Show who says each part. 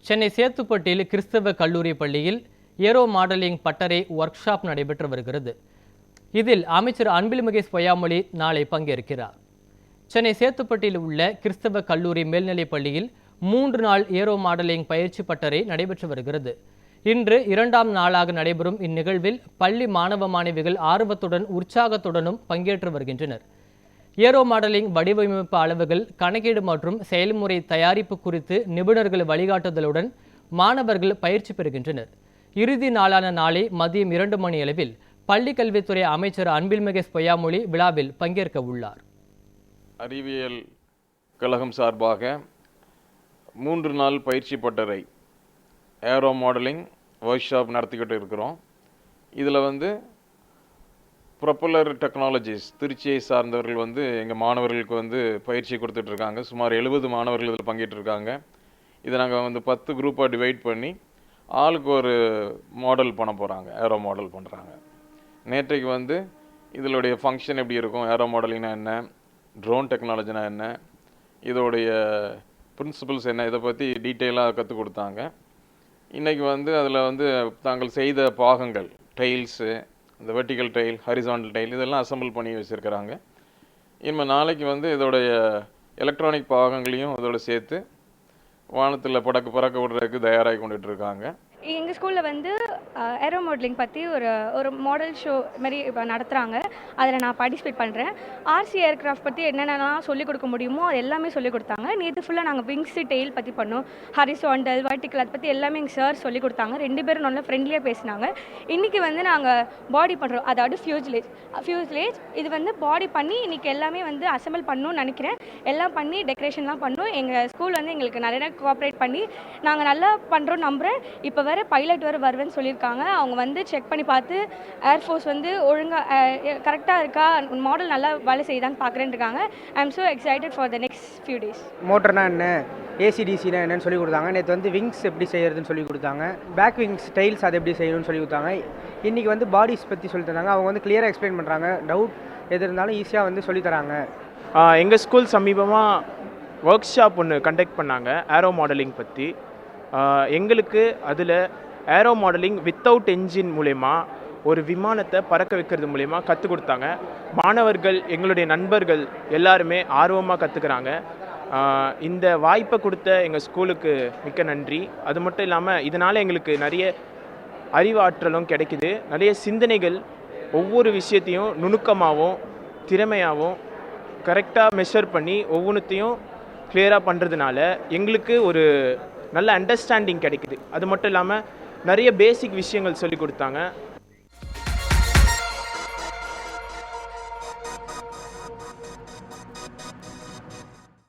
Speaker 1: சென்னை சேத்துப்பட்டில் கிறிஸ்தவ கல்லூரி பள்ளியில் ஏரோ மாடலிங் பட்டறை ஒர்க் ஷாப் நடைபெற்று வருகிறது. இதில் அமைச்சர் அன்பில் பொய்யாமொழி நாளை பங்கேற்கிறார். சென்னை சேத்துப்பட்டில் உள்ள கிறிஸ்தவ கல்லூரி மேல்நிலைப் பள்ளியில் 3 நாள் ஏரோ மாடலிங் பயிற்சி பட்டறை நடைபெற்று வருகிறது. இன்று 2ஆம் நாளாக நடைபெறும் இந்நிகழ்வில் பள்ளி மாணவ மாணவிகள் ஆர்வத்துடன் உற்சாகத்துடனும் பங்கேற்று வருகின்றனர். ஏரோ மாடலிங் வடிவமைப்பு அளவுகள், கணக்கீடு மற்றும் செயல்முறை தயாரிப்பு குறித்து நிபுணர்கள் வழிகாட்டுதலுடன் மாணவர்கள் பயிற்சி பெறுகின்றனர். இறுதி நாளான நாளை மதியம் 2 மணி அளவில் பள்ளிக் கல்வித்துறை அமைச்சர் அன்பில் பொய்யாமொழி விழாவில் பங்கேற்க உள்ளார்.
Speaker 2: அறிவியல் கழகம் சார்பாக 3 நாள் பயிற்சி பட்டறை ஏரோ மாடலிங் ஒர்க் ஷாப் நடத்திக்கிட்டு இருக்கிறோம். இதில் ப்ரொப்பல்லர் டெக்னாலஜிஸ் திருச்சியை சார்ந்தவர்கள் எங்கள் மாணவர்களுக்கு பயிற்சி கொடுத்துட்ருக்காங்க. சுமார் 70 மாணவர்கள் இதில் பங்கேற்றிருக்காங்க. இதை நாங்கள் 10 குரூப்பாக டிவைட் பண்ணி ஆளுக்கு ஒரு மாடல் பண்ண போகிறாங்க, ஏரோ மாடல் பண்ணுறாங்க. நேற்றைக்கு இதனுடைய ஃபங்க்ஷன் எப்படி இருக்கும், ஏரோ மாடலிங்னா என்ன, ட்ரோன் டெக்னாலஜினா என்ன, இதோடைய பிரின்சிபல்ஸ் என்ன, இதை பற்றி டீட்டெயிலாக கற்றுக் கொடுத்தாங்க. இன்றைக்கி அதில் தாங்கள் செய்த பாகங்கள், டைல்ஸு, இந்த வெர்டிக்கல் டைல், ஹரிசாண்டல் டைல், இதெல்லாம் அசம்பிள் பண்ணி வச்சுருக்கிறாங்க. இனிமேல் நாளைக்கு இதோடைய எலக்ட்ரானிக் பாகங்களையும் அதோட சேர்த்து வானத்தில் பறக்க விடுறதுக்கு தயாராகி கொண்டுட்டு இருக்காங்க.
Speaker 3: எங்கள் ஸ்கூலில் ஏரோ மாடலிங் பற்றி ஒரு மாடல் ஷோ மாதிரி இப்போ நடத்துகிறாங்க. அதில் நான் பார்ட்டிசிபேட் பண்ணுறேன். ஆர்சி ஏர்க்ராஃப்ட் பற்றி என்னென்னலாம் சொல்லிக் கொடுக்க முடியுமோ அது எல்லாமே சொல்லிக் கொடுத்தாங்க. நேற்று ஃபுல்லாக நாங்கள் விங்ஸு, டெயில் பற்றி பண்ணோம். ஹரிசாண்டல், வெர்டிக்கல், அதை பற்றி எல்லாமே எங்கள் சார் சொல்லிக் கொடுத்தாங்க. 2 பேரும் நல்லா ஃப்ரெண்ட்லியாக பேசினாங்க. இன்றைக்கி நாங்கள் பாடி பண்ணுறோம், அதாவது ஃபியூஸ்லேஜ் இது பாடி பண்ணி இன்றைக்கி எல்லாமே அசம்பிள் பண்ணணும்னு நினைக்கிறேன். எல்லாம் பண்ணி டெக்கரேஷன்லாம் பண்ணோம். எங்கள் ஸ்கூல் எங்களுக்கு நிறைய கோஆப்ரேட் பண்ணி நாங்கள் நல்லா பண்ணுறோம் நம்புகிறேன். இப்போ வேறு பைலட் வருவேன்னு சொல்லியிருக்காங்க. அவங்க செக் பண்ணி பார்த்து ஏர்ஃபோர்ஸ் ஒழுங்காக கரெக்டாக இருக்கா, மாடல் நல்லா வேலை செய்யுதான்னு பார்க்குறேன்னு இருக்காங்க. I am so excited for the next few days.
Speaker 4: மோட்டர்னா என்ன, ஏசிடிசினா என்னன்னு சொல்லி கொடுத்தாங்க. நேற்று விங்ஸ் எப்படி செய்யறதுன்னு சொல்லி கொடுத்தாங்க. பேக் விங்ஸ் டைல்ஸ் அதை எப்படி செய்யணும்னு சொல்லி கொடுத்தாங்க. இன்றைக்கி பாடிஸ் பற்றி சொல்லி தந்தாங்க. அவங்க கிளியராக எக்ஸ்பிளைன் பண்ணுறாங்க. டவுட் எது இருந்தாலும் ஈஸியாக சொல்லித்தராங்க.
Speaker 5: எங்கள் ஸ்கூல் சமீபமாக ஒர்க் ஷாப் ஒன்று கண்டக்ட் பண்ணாங்க ஏரோ மாடலிங் பற்றி. எங்களுக்கு அதில் ஏரோ மாடலிங் வித்தவுட் என்ஜின் மூலயமா ஒரு விமானத்தை பறக்க வைக்கிறது மூலயமா கற்றுக் கொடுத்தாங்க. மாணவர்கள், எங்களுடைய நண்பர்கள் எல்லாருமே ஆர்வமாக கற்றுக்கிறாங்க. இந்த வாய்ப்பை கொடுத்த எங்கள் ஸ்கூலுக்கு மிக்க நன்றி. அது மட்டும் இல்லாமல் இதனால் எங்களுக்கு நிறைய அறிவாற்றலும் கிடைக்குது. நிறைய சிந்தனைகள், ஒவ்வொரு விஷயத்தையும் நுணுக்கமாகவும் திறமையாகவும் கரெக்டாக மெஷர் பண்ணி ஒவ்வொன்றுத்தையும் கிளியராக பண்ணுறதுனால எங்களுக்கு ஒரு நல்ல அண்டர்ஸ்டாண்டிங் கிடைக்குது. அது மட்டும் இல்லாமல் நிறைய பேசிக் விஷயங்கள் சொல்லி கொடுத்தாங்க.